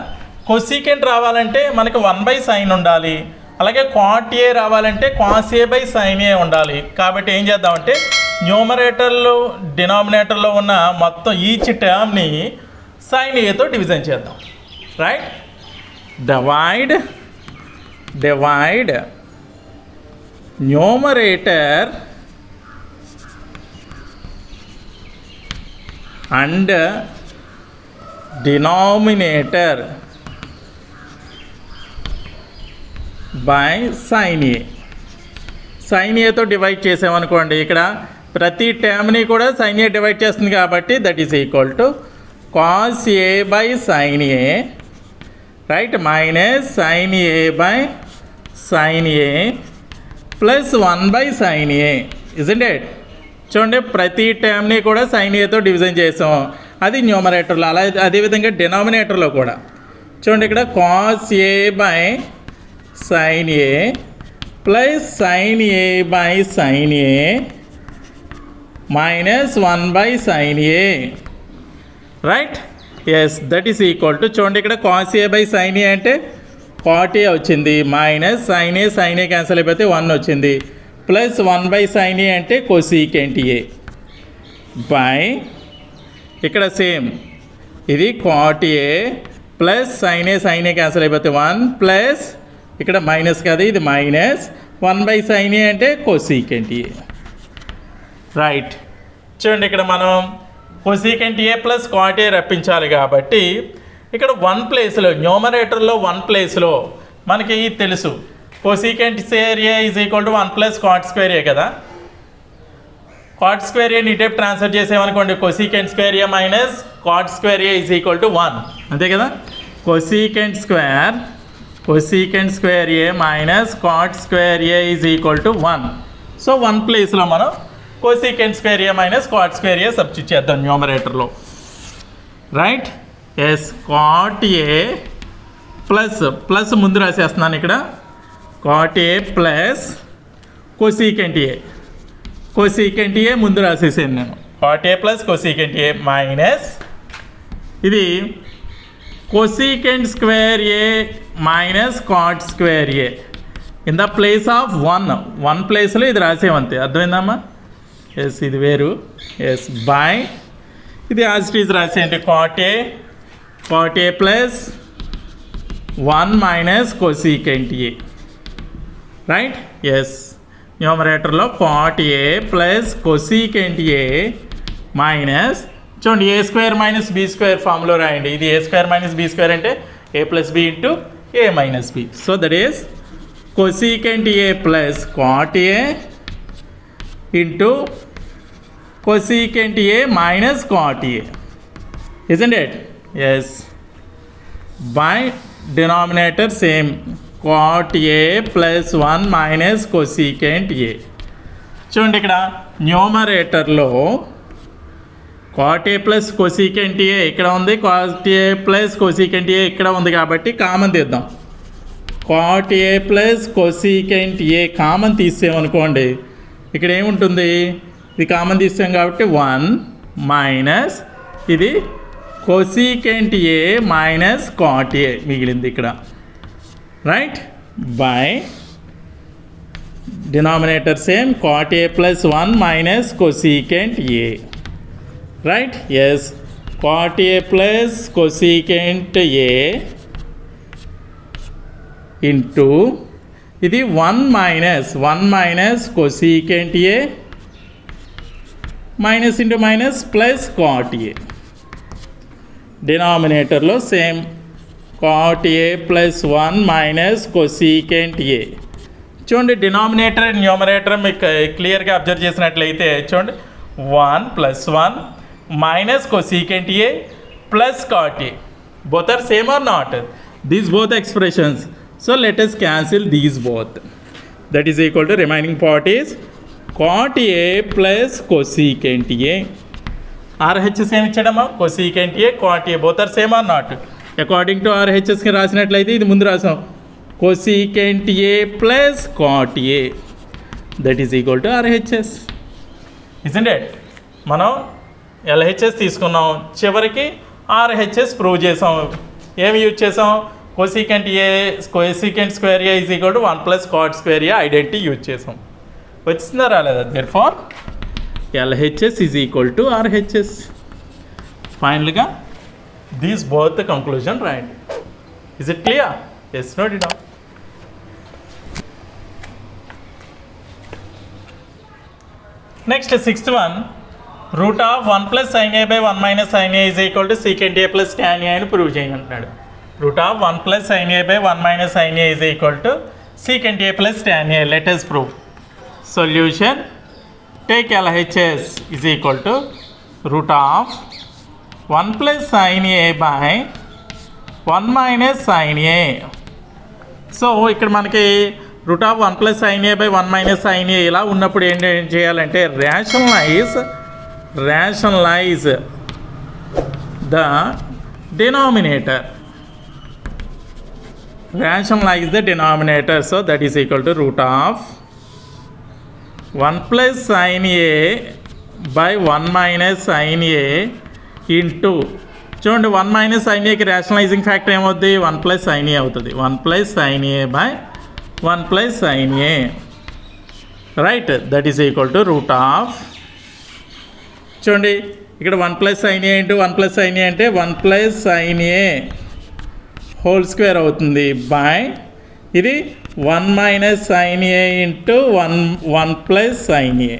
S2: కొసికెంట్ రావాలంటే మనకి 1 బై సైన్ ఉండాలి, అలాగే కాట్ ఏ రావాలంటే cos A by sine A ఉండాలి. కాబట్టి ఏం చేద్దామంటే న్యూమరేటర్లో డినామినేటర్లో ఉన్న మొత్తం ఈచ్ టర్మ్ని సైన్ ఏతో డివిజన్ చేద్దాం, right? Divide numerator and denominator by sine A. Sine ఏతో డివైడ్ చేసామనుకోండి, ఇక్కడ ప్రతి టర్మ్ని కూడా సైన్ ఏ డివైడ్ చేస్తుంది కాబట్టి that is equal to cos A by sine A, right, minus sine A by sine A plus 1 by sine A, isn't it? చూడండి ప్రతి టర్మ్ని కూడా సైన్ ఏతో డివిజన్ చేసాం, అది న్యూమరేటర్లో. అలా అదేవిధంగా డినామినేటర్లో కూడా చూడండి ఇక్కడ cos A by sine A plus sine A by sine A minus 1 by sine A, right? Yes, that is equal to చూడండి ఇక్కడ cos A by sine A అంటే కాట్ ఏ వచ్చింది, మైనస్ సైన్ ఏ క్యాన్సిల్ అయిపోతే 1 వచ్చింది, plus 1 by sine A అంటే cosecant A by ఇక్కడ same ఇది cot A plus sine A cancel అయిపోతే 1 ప్లస్ ఇక్కడ మైనస్ కదా, ఇది మైనస్ 1 బై సైన్ ఏ అంటే కొసీకెంట్ ఏ, రైట్? చూడండి ఇక్కడ మనం cosecant A plus cot A రప్పించాలి కాబట్టి ఇక్కడ 1 ప్లేస్లో న్యూమరేటర్లో 1 ప్లేస్లో మనకి తెలుసు cosecant square A is equal to 1 plus cot square A కదా. కాట్ స్క్వేర్ ఏ ఇటేపు ట్రాన్స్ఫర్ చేసామనుకోండి cosecant square A minus cot square A is equal to 1, అంతే కదా. Cosecant square A minus cot square A is equal to 1. So 1 ప్లేస్లో మనం cosecant square A minus cot square A substitute చేద్దాం న్యూమరేటర్లో, right? Yes, cot A plus ముందు రాసేస్తున్నాను ఇక్కడ, cot A plus cosecant A ముందు రాసేసాను నేను, cot A plus cosecant A minus ఇది cosecant square A minus cot square A in the place of 1 ప్లేస్లో ఇది రాసేమంతే, అర్థమైందమ్మా? ఎస్, ఇది వేరు. ఎస్, బై ఇది యాజ్ ఇట్ ఈజ్ రాసేయండి, cot A plus 1 minus cosecant A, right? Yes, న్యూమరేటర్లో cot A plus cosecant A minus చూడండి A square minus B square ఫామ్లో రాయండి. ఇది A square minus B square అంటే A plus B into A minus B. So that is cosecant A plus cot A into cosecant A minus cot A, isn't it? Yes by denominator same cot a plus 1 minus cosecant A. చూడండి ఇక్కడ న్యూమరేటర్లో cot a plus cosecant A ఇక్కడ ఉంది, cot a plus cosecant A ఇక్కడ ఉంది కాబట్టి common తీద్దాం. cot a plus cosecant A common తీసామనుకోండి ఇక్కడ ఏముంటుంది, ఇది కామన్ తీసాం కాబట్టి 1 మైనస్ ఇది cosecant A minus cot a మిగిలింది ఇక్కడ, right. By denominator same cot a plus 1 minus cosecant A, right. Yes cot a plus cosecant A into ఇది 1 minus cosecant A minus into minus plus cot a. డినామినేటర్లో same cot a plus 1 minus cosecant A. చూడండి denominator and numerator మీకు క్లియర్గా observe చేసినట్లయితే చూడండి 1 plus 1 minus cosecant A plus cot a. Both are same or not? These both expressions. So let us cancel these both. That is equal to remaining part is cot a plus cosecant a. RHS ఏమి ఇచ్చాడమ్మా? cosecant a, cot a both are same or not? According to RHSకి రాసినట్లయితే ఇది ముందు రాసాం cosecant a plus cot a. That is equal to RHS. Isn't it? మనం LHS తీసుకున్నాం, చివరికి RHS prove చేసాం. ఏమి use చేసాం? cosecant a cosecant square a is equal to 1 plus cot square a identity use చేసాం. వచ్చిందా రాలేదా? therefore LHS is equal to RHS. ఫైనల్గా these both the conclusion right. Is it clear? Yes, note it down. Next, sixth one, root of 1 plus sin a by 1 minus sin a is equal to secant a plus tan a అని prove చేయంటున్నాడు. root of 1 plus sin a by 1 minus sin a is equal to secant a plus tan a. Let us prove. Solution, take LHS is equal to root of 1 plus sin a by 1 minus sin a. So ఇక్కడ మనకి root of 1 plus sin a by 1 minus sin a ఇలా ఉన్నప్పుడు ఏం చేయాలంటే rationalize the denominator. Rationalize the denominator. So that is equal to root of 1 plus sin a by 1 minus sin a into చూడండి 1 minus sin aకి rationalising factor ఏమవుతుంది? 1 plus sin a అవుతుంది. 1 plus sin a by 1 plus sin a, right. That is equal to root of చూడండి ఇక్కడ 1 plus sin a into 1 plus sin a అంటే 1 plus sin a whole square అవుతుంది by ఇది 1 minus sin a into 1 plus sin a,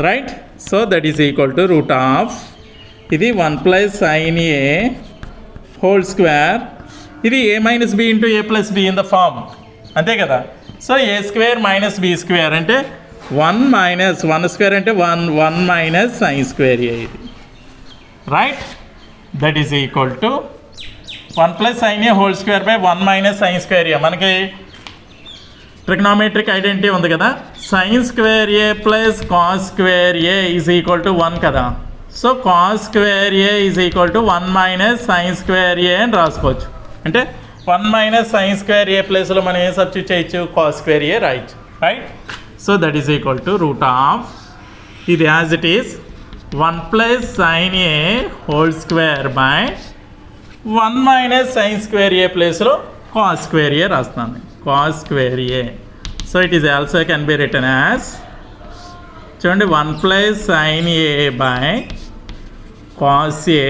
S2: right. So that is equal to root of ఇది 1 plus sin a whole square, ఇది a minus b into a plus b in the form, అంతే కదా. So a square minus b square అంటే 1 minus 1 square అంటే 1 minus sin square a ఇది, right. That is equal to 1 plus sin a whole square by 1 minus sin square a. మనకి trigonometric identity ఉంది కదా, sin square a plus cos square a is equal to 1 కదా. So cos square a is equal to 1 minus sin square a అని రాసుకోవచ్చు. అంటే 1 minus sin square a ప్లేస్లో మనం ఏం సబ్స్టిట్యూట్ చేయొచ్చు? కాస్ స్క్వేర్ a రాయొచ్చు, right. So that is equal to root of ఇది as it is 1 plus sin a whole square by 1 minus sin square a ప్లేస్లో కాస్ స్క్వేర్ a రాస్తాను, cos square a. So it is also can be written as చూడండి 1 plus sin a by cos a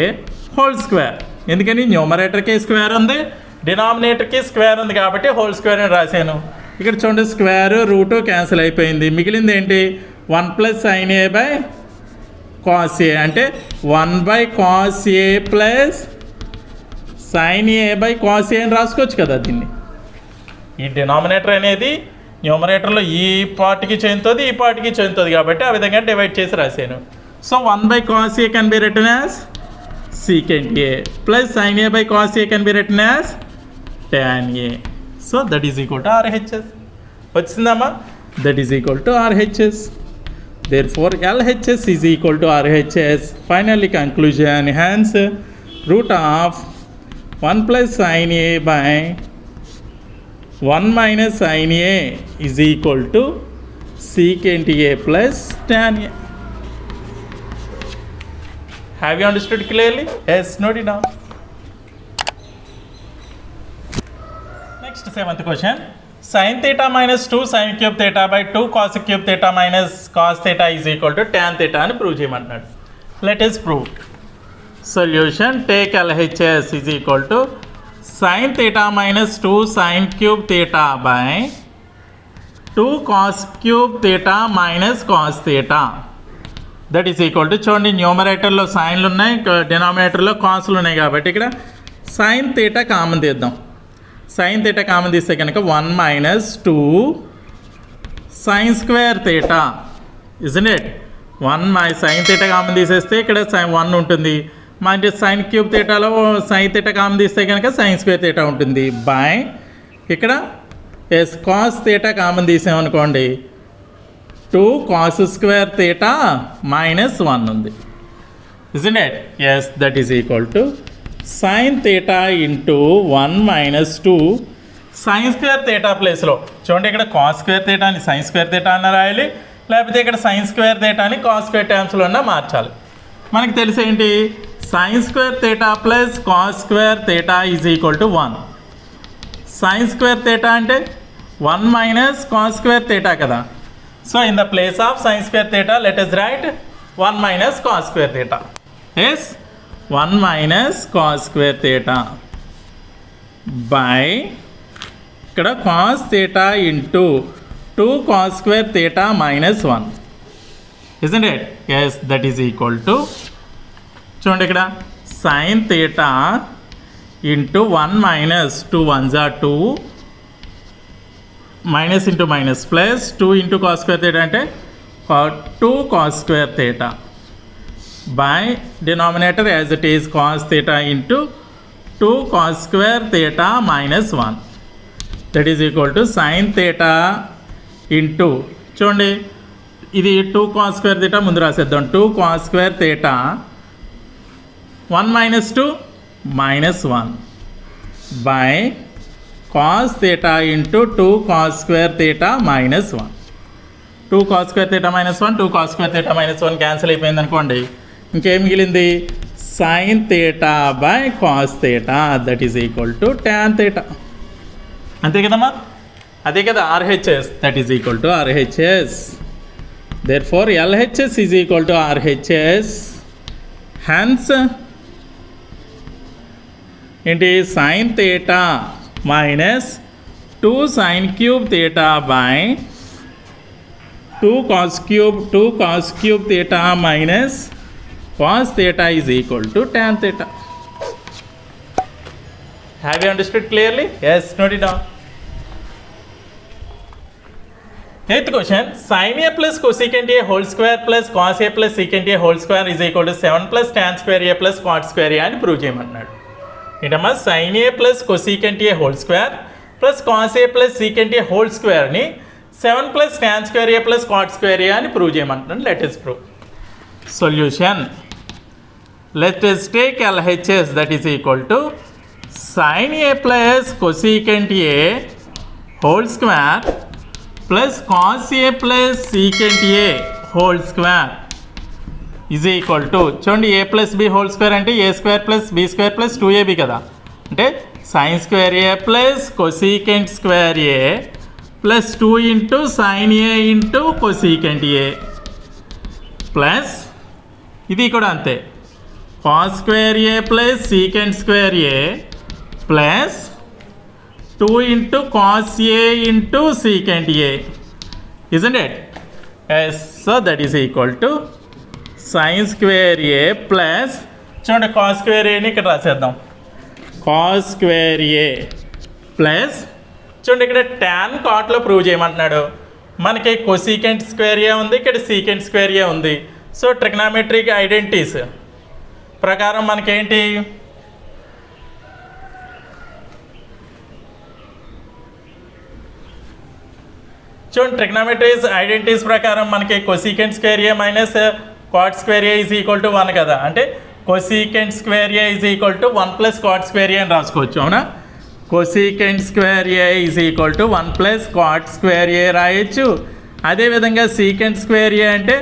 S2: whole square. ఎందుకని న్యూమరేటర్కి square ఉంది, డినామినేటర్కి square ఉంది కాబట్టి whole square అని రాశాను. ఇక్కడ చూడండి స్క్వేర్ రూటు క్యాన్సిల్ అయిపోయింది, మిగిలింది ఏంటి? 1 plus sin a by cos a అంటే 1 by cos a plus sin a by cos a అని రాసుకోవచ్చు కదా దీన్ని. ఈ డినామినేటర్ అనేది న్యూమరేటర్లో ఈ పార్ట్కి చెందుతుంది, ఈ పార్ట్కి చెందుతుంది కాబట్టి ఆ విధంగా డివైడ్ చేసి రాశాను. So 1 by cos a can be written as secant A plus sin A by cos A can be written as tan A. So that is equal to RHS. వచ్చిందమ్మా? That is equal to RHS. Therefore LHS is equal to RHS. Finally conclusion, hence root of 1 plus sin A by 1 minus sin A is equal to secant A plus tan A. Have you understood clearly? Yes, note it down. Next, 7th question. Sin theta minus 2 sin cube theta by 2 cos cube theta minus cos theta is equal to tan theta అని prove చేయమంటున్నాడు. Let us prove. Solution, take LHS is equal to sin theta minus 2 sin cube theta by 2 cos cube theta minus cos theta. That is equal to చూడండి, న్యూమరేటర్లో సైన్లు ఉన్నాయి, డినామినేటర్లో కాస్లు ఉన్నాయి కాబట్టి ఇక్కడ సైన్ థీటా కామన్ తీద్దాం. సైన్ థీటా కామన్ తీస్తే కనుక 1 minus 2 sine square theta isn't it. 1 sine theta common తీసేస్తే ఇక్కడ 1 ఉంటుంది. మన సైన్ క్యూబ్ థీటాలో సైన్ థీటా కామన్ తీస్తే కనుక సైన్ స్క్వేర్ థీటా ఉంటుంది. బై ఇక్కడ ఎస్ కాస్ థీటా కామన్ తీసామనుకోండి 2 cos square theta minus 1 ఉంది. Isn't it? Yes, that is equal to sin theta into 1 minus 2 sin square theta ప్లేస్లో చూడండి ఇక్కడ cos square theta అని sin square theta అన్న రాయాలి, లేకపోతే ఇక్కడ sin square theta అని cos square termsలో అన్న మార్చాలి. మనకి తెలిసేంటి sin square theta plus cos square theta is equal to 1. sin square theta అంటే 1 minus cos square theta కదా. So in the place of sin square theta, let us write 1 minus cos square theta. Yes, 1 minus cos square theta by ఇక్కడ cos theta into 2 cos square theta minus 1. Isn't it? Yes, that is equal to చూడండి ఇక్కడ sin theta into 1 minus 2 1s are 2 minus into minus plus 2 into cos square theta అంటే 2 cos square theta by denominator as it is cos theta into 2 cos square theta minus 1. That is equal to sin theta into చూడండి ఇది 2 cos square theta ముందు రాసేద్దాం. 2 cos square theta 1 minus 2 minus 1 by cos theta into 2 cos square theta minus 1. 2 cos square theta minus 1 2 cos square theta minus 1 cancel అయిపోయింది అనుకోండి. ఇంకేం మిగిలింది sin theta by cos theta that is equal to tan theta. అంతే కదమ్మా, అదే కదా RHS, that is equal to RHS. Therefore LHS is equal to RHS. Hence ఏంటి sin theta minus 2 sin cube theta by 2 cos cube theta minus cos theta is equal to tan theta. Have you understood clearly? Yes, note it down. 8th question, sin A plus cosecant A whole square plus cos A plus secant A whole square is equal to 7 plus tan square A plus cot square A అని prove చేయమన్నాడు. ఏంటమ్మా sin A plus cosecant A whole square plus cos A plus secant A whole square ని 7 plus tan square A plus cot square A అని prove చేయమంటున్నాను. Let us prove. Solution, let us take LHS that is equal to sin A plus cosecant A whole square plus cos A plus secant A whole square is equal to చూడండి a plus b whole square అంటే a square plus b square plus 2ab కదా. అంటే sin square A plus cosecant square A plus 2 into sin A into cosecant A plus ఇది కూడా అంతే cos square A plus secant square A plus 2 into cos A into secant A, isn't it? Yes, so that is equal to sin square A plus చూడండి cos square A ని ఇక్కడ రాసేద్దాం. cos square A plus చూడండి ఇక్కడ tan cotలో prove చేయమంటున్నాడు. మనకి cosecant square A ఉంది, ఇక్కడ secant square A ఉంది. సో ట్రిగ్నామెట్రిక్ ఐడెంటిటీస్ ప్రకారం మనకేంటి చూడండి, ట్రిగ్నోమెట్రీస్ ఐడెంటిటీస్ ప్రకారం మనకి cosecant square A minus cot square A is equal to 1 కదా. అంటే cosecant square A is equal to 1 plus cot square A అని రాసుకోవచ్చు. అవునా, cosecant square A is equal to 1 plus cot square A రాయొచ్చు. అదేవిధంగా secant square A అంటే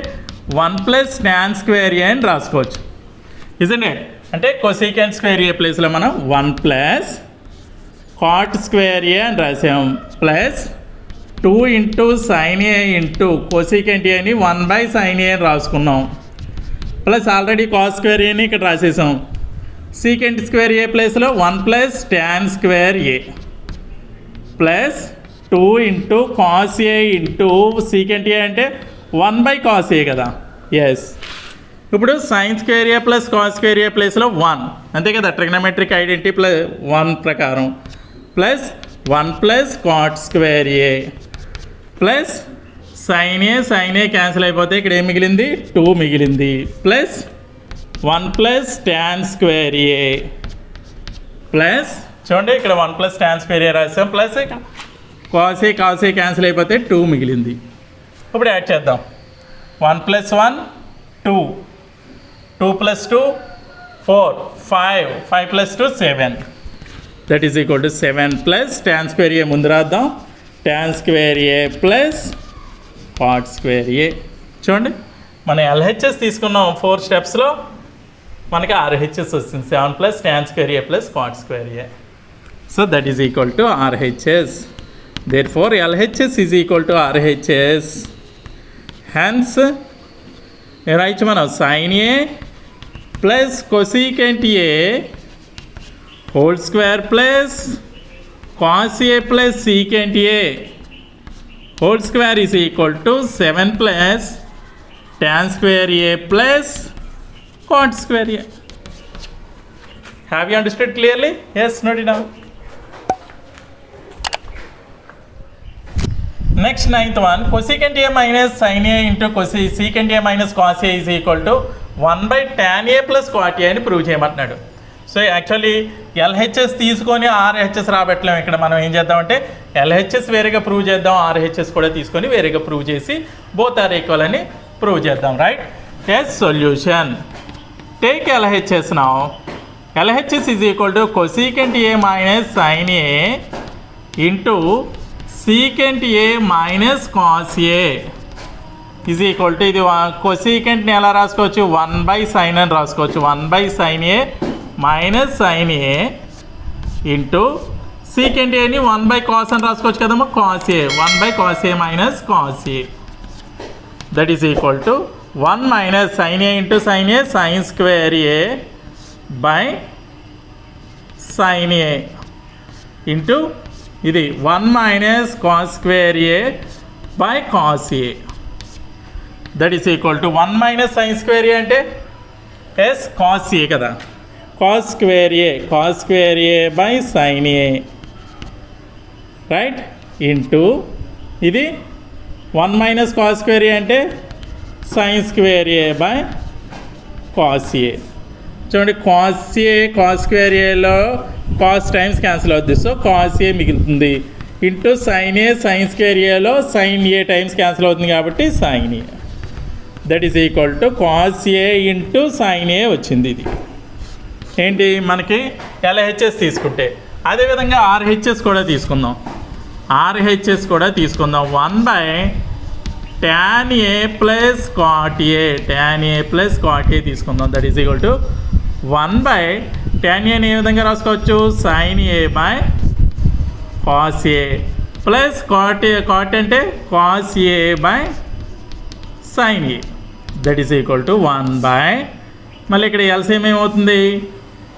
S2: 1 plus tan square A అని రాసుకోవచ్చు. ఇజంట్? అంటే కొసీకెంట్ స్క్వేర్ ఏ ప్లేస్లో మనం 1 ప్లస్ కాట్ స్క్వేర్ ఏ అని రాసాం ప్లస్ 2 ఇంటూ సైన్ ఏ ఇంటూ కొసీకెంట్ ఏని 1/sin ఏ అని రాసుకున్నాం. ప్లస్ ఆల్రెడీ కాస్ స్క్వేర్ ఏని ఇక్కడ రాసేసాం. సీకెంట్ స్క్వేర్ ఏ ప్లేస్లో 1 plus tan square A plus 2 into cos A into secant A అంటే 1/cos ఏ కదా. ఎస్, ఇప్పుడు sine square A plus cos square A ప్లేస్లో 1 అంతే కదా. ట్రిగ్నోమెట్రిక్ ఐడెంటిటీ ప్లస్ 1 ప్రకారం plus 1 plus cot square A plus sine A cancel అయిపోతే ఇక్కడ ఏం మిగిలింది 2 మిగిలింది plus 1 plus tan square A plus చూడండి ఇక్కడ 1 ప్లస్ టాన్ స్క్వేర్ ఏ రాసాం ప్లస్ కాస్ ఏ క్యాన్సిల్ అయిపోతే 2 మిగిలింది. ఇప్పుడు యాడ్ చేద్దాం. 1 plus 1 2, 2 plus 2 4, 5 plus 2 7. That is equal to 7 plus tan square A ముందు రాద్దాం. Tan square A plus cot square A. చూడండి మనం ఎల్హెచ్ఎస్ తీసుకున్నాం 4 స్టెప్స్లో, మనకి ఆర్హెచ్ఎస్ వస్తుంది. 7 plus tan square A plus cot square A. So that is equal to RHS. Therefore LHS is equal to RHS. Hence రాయొచ్చు మనం sine A plus cosecant A whole square plus cos A plus secant A whole square is equal to 7 plus tan square A plus cot square A. Have you understood clearly? Yes, note it down. Next 9th one, cosecant a minus sin a into secant a minus cos a is equal to 1/tan a plus cot a అని prove చేయమంటున్నాడు. So actually LHS తీసుకొని RHS రాబట్టలేము. ఇక్కడ మనం ఏం చేద్దామంటే LHS వేరేగా prove చేద్దాం, RHS కూడా తీసుకొని వేరేగా ప్రూవ్ చేసి బోత్ ఆర్ ఈక్వల్ అని ప్రూవ్ చేద్దాం. Right? Yes, solution. Take LHS now. LHS is equal to cosecant a minus sin a into secant a minus cos a is equal to ఇది కొసీకెంట్ని ఎలా రాసుకోవచ్చు 1/sin అని రాసుకోవచ్చు. 1/sin a minus sin a into secant ఏని 1/cos అని రాసుకోవచ్చు కదమ్మా. cos a 1/cos a minus cos a that is equal to 1 minus sin a into sin a sin square a by sin a into ఇది 1 minus cos square a by cos a that is equal to 1 minus sin square a అంటే yes cos a కదా. cos square a by sin a right into ఇది 1 minus cos square a అంటే sin square a by cos a. చూడండి cos square ఏలో cos times cancel అవుతుంది. So cos a మిగులుతుంది into sin a sin square ఏలో sin a times cancel అవుతుంది కాబట్టి sin a that is equal to cos a into sin a వచ్చింది. ఇది ఏంటి మనకి ఎల్హెచ్ఎస్ తీసుకుంటే. అదేవిధంగా ఆర్హెచ్ఎస్ కూడా తీసుకుందాం. 1/tan a plus cot a tan a plus cot a తీసుకుందాం. That is equal to 1/tan a ఏ విధంగా రాసుకోవచ్చు sin a by cos a plus cot అంటే cos a by sin a that is equal to 1 మళ్ళీ ఇక్కడ LCM ఏమవుతుంది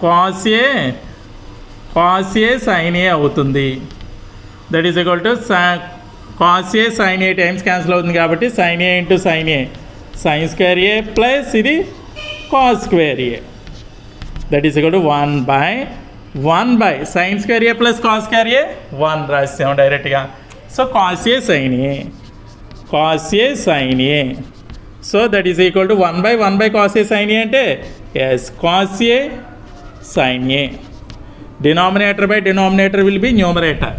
S2: cos a sin a అవుతుంది. That is equal to cos a sin a times cancel అవుతుంది కాబట్టి sin a into sin a sin square a plus ఇది cos square a that is equal to 1/1 sin square a plus cos square a 1 రాసాము డైరెక్ట్గా. So cos a sin a so that is equal to 1/1 cos a sin a అంటే as cos A sin A. Denominator by denominator will be numerator.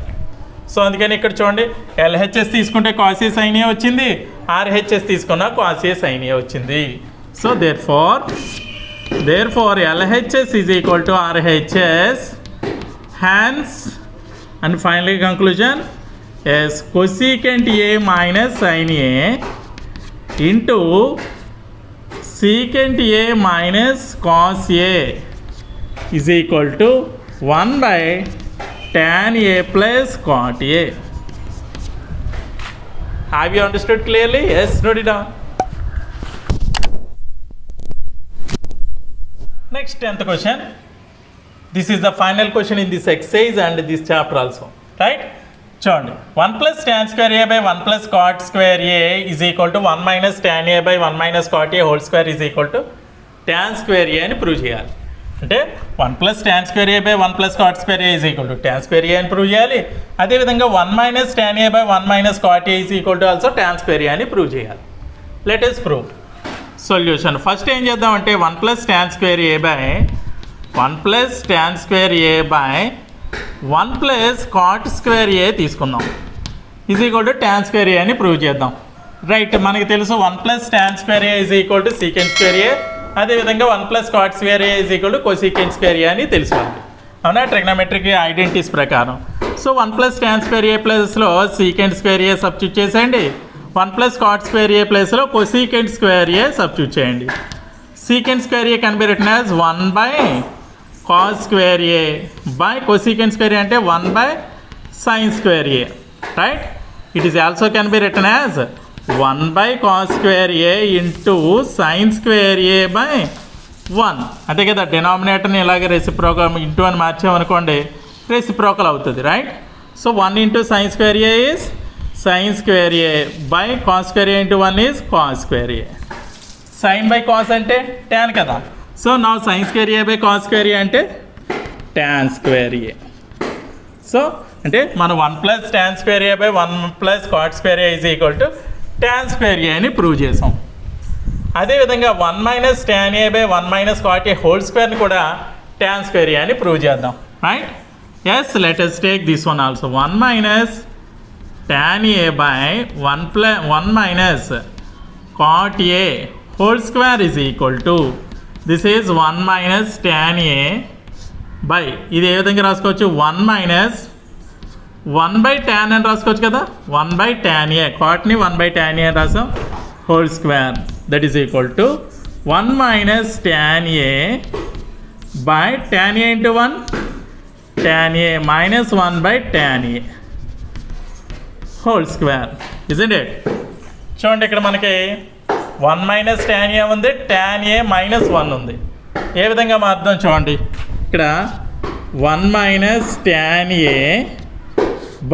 S2: So అందుకని ఇక్కడ చూడండి LHS తీసుకుంటే cos A sin A వచ్చింది, RHS తీసుకున్నా cos A sin A వచ్చింది. So therefore LHS is equal to RHS, hence and finally conclusion as cosecant A minus sin A into secant A minus cos A is equal to 1 by tan A plus cot A. Have you understood clearly? Yes, note it down. Next 10th question. This is the final question in this exercise and this chapter also, right? చూడండి 1 plus tan square A by 1 plus cot square A is equal to 1 minus tan A by 1 minus cot A whole square is equal to tan square A అని prove చేయాలి. అంటే 1 plus tan square A by 1 plus cot square A is equal to tan square A అని prove చేయాలి. అదేవిధంగా 1 minus tan A by 1 minus cot A is equal to also tan square A అని prove చేయాలి. Let us prove. Solution first ఏం చేద్దామంటే 1 plus tan square A by 1 plus tan square A by 1 plus cot square A తీసుకుందాం is equal to tan square A అని prove చేద్దాం. Right, మనకి తెలుసు 1 plus tan square A is equal to secant square A, అదేవిధంగా 1 plus cot square A is equal to cosecant square A అని తెలుసు అవునా trigonometric identities ప్రకారం. So 1 plus tan square A ప్లస్లో secant square A సబ్స్టిట్యూట్ చేసేయండి, 1 plus cot square A ప్లస్లో cosecant square A substitute చేయండి. secant square A can be written as 1 by cos square A by cosecant square A అంటే 1 by sin square A, right? It is also can be written as 1 by cos square A into sin square A by 1. అంతే కదా, డినామినేటర్ని ఇలాగే reciprocal into అని మార్చామనుకోండి reciprocal అవుతుంది, right? So 1 into sin square A is sin square A by cos square A into 1 is cos square A. sin by cos అంటే tan కదా, so నా sin square A by cos square A అంటే tan square A. So అంటే మనం 1 plus tan square A by 1 plus cot square A is equal to tan square A అని prove చేసాం. అదేవిధంగా 1 minus tan A by 1 minus cot A whole స్క్వేర్ని కూడా tan square A అని prove చేద్దాం, right? Yes, let us take this one also. 1 minus tan A by 1 minus cot A whole square is equal to this is 1 minus tan A by ఇది ఏ విధంగా రాసుకోవచ్చు 1 minus 1 by tan అని రాసుకోవచ్చు కదా, 1 by tan A cotని 1 by tan A రాసాం whole square that is equal to 1 minus tan A by tan A into 1 tan A minus 1 by tan A whole square, isn't it? చూడండి ఇక్కడ మనకి 1 minus tan A ఉంది, tan A minus 1 ఉంది. ఏ విధంగా మార్దాం చూడండి, ఇక్కడ 1 minus tan A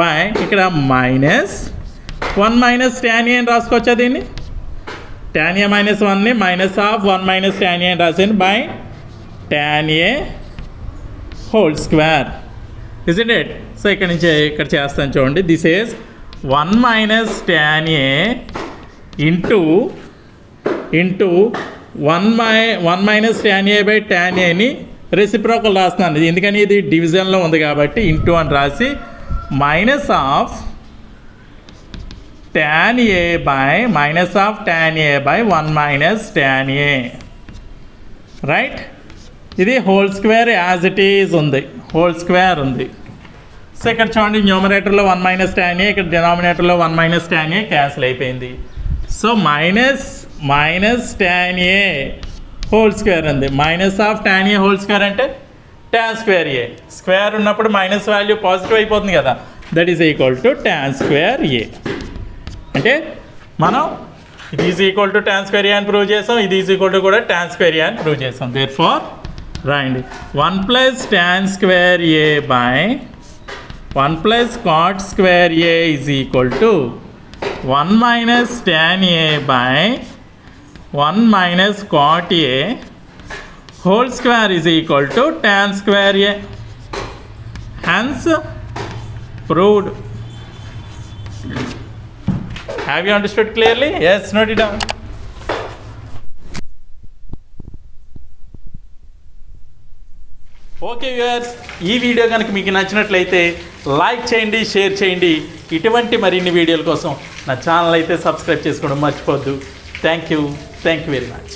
S2: by ఇక్కడ minus 1 minus tan A అని రాసుకోవచ్చా దీన్ని, tan A minus 1ని minus of 1 minus tan A అని రాసాను by tan A whole square, isn't it? So ఇక్కడ నుంచి ఇక్కడ చేస్తాను చూడండి, this is 1 minus tan A into 1 minus tan A by tan Aని రెసిప్రోకల్ రాస్తున్నాను, ఎందుకని ఇది డివిజన్లో ఉంది కాబట్టి ఇంటూ అని రాసి minus of tan A by minus of tan A by 1 minus tan A, right? ఇది whole square as it is ఉంది, హోల్ స్క్వేర్ ఉంది. సో ఇక్కడ చూడండి న్యూమరేటర్లో 1 minus tan A, ఇక్కడ డినామినేటర్లో 1 minus tan A క్యాన్సిల్ అయిపోయింది. So minus tan A whole square ఉంది, minus of tan A whole square అంటే tan square A, స్క్వేర్ ఉన్నప్పుడు మైనస్ వాల్యూ పాజిటివ్ అయిపోతుంది కదా, that is equal to tan square A. అంటే మనం ఇది is equal to tan square A అని prove చేసాం, ఇది ఈజ్ ఈక్వల్ టు కూడా tan square A అని ప్రూవ్ చేసాం. దేర్ఫోర్ రాయండి 1 plus tan square A by 1 plus cot square A is equal to 1 minus tan A by 1 minus cot A whole square is equal to tan square A. Hence proved. Have you understood clearly? Yes, note it down. Okay viewers, ఈ video కనుక మీకు నచ్చినట్లయితే like చేయండి, share చేయండి. ఇటువంటి మరిన్ని వీడియోల కోసం నా ఛానల్ అయితే సబ్స్క్రైబ్ చేసుకోవడం మర్చిపోవద్దు. Thank you very much.